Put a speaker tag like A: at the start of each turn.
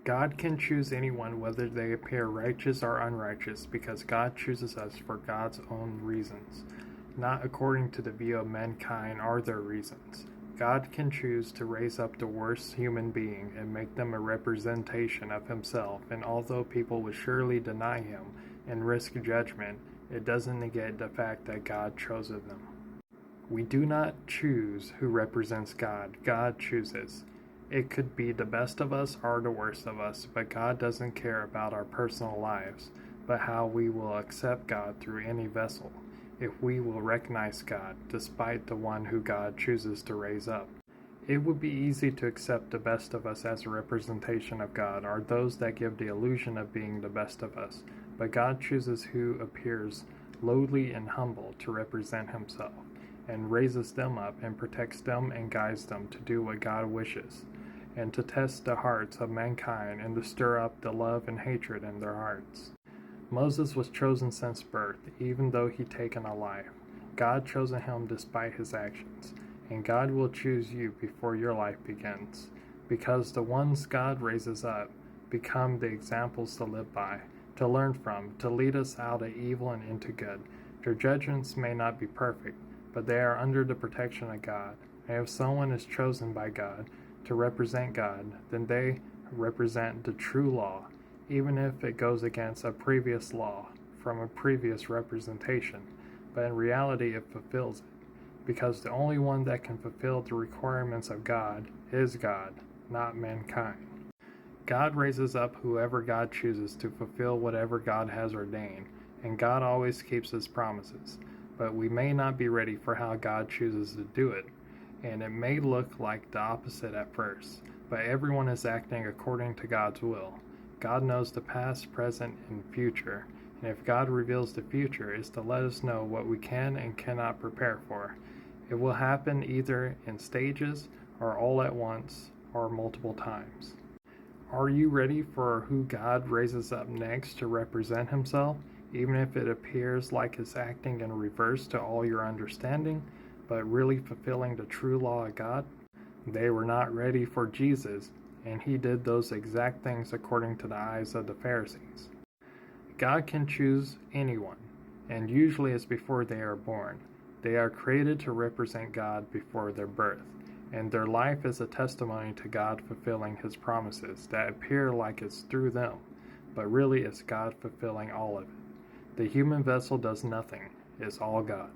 A: God can choose anyone whether they appear righteous or unrighteous because God chooses us for God's own reasons, not according to the view of mankind or their reasons. God can choose to raise up the worst human being and make them a representation of himself, and although people would surely deny him and risk judgment, it doesn't negate the fact that God chose them. We do not choose who represents God. God chooses. It could be the best of us or the worst of us, but God doesn't care about our personal lives, but how we will accept God through any vessel, if we will recognize God, despite the one who God chooses to raise up. It would be easy to accept the best of us as a representation of God, or those that give the illusion of being the best of us, but God chooses who appears lowly and humble to represent himself, and raises them up and protects them and guides them to do what God wishes, and to test the hearts of mankind and to stir up the love and hatred in their hearts. Moses was chosen since birth, even though he'd taken a life. God chose him despite his actions, and God will choose you before your life begins, because the ones God raises up become the examples to live by, to learn from, to lead us out of evil and into good. Their judgments may not be perfect, but they are under the protection of God. And if someone is chosen by God to represent God, then they represent the true law, even if it goes against a previous law from a previous representation. But in reality, it fulfills it, because the only one that can fulfill the requirements of God is God, not mankind. God raises up whoever God chooses to fulfill whatever God has ordained, and God always keeps his promises. But we may not be ready for how God chooses to do it, and it may look like the opposite at first, but everyone is acting according to God's will. God knows the past, present, and future, and if God reveals the future, it's to let us know what we can and cannot prepare for. It will happen either in stages, or all at once, or multiple times. Are you ready for who God raises up next to represent himself? Even if it appears like it's acting in reverse to all your understanding, but really fulfilling the true law of God? They were not ready for Jesus, and he did those exact things according to the eyes of the Pharisees. God can choose anyone, and usually it's before they are born. They are created to represent God before their birth, and their life is a testimony to God fulfilling his promises that appear like it's through them, but really it's God fulfilling all of it. The human vessel does nothing, it's all God.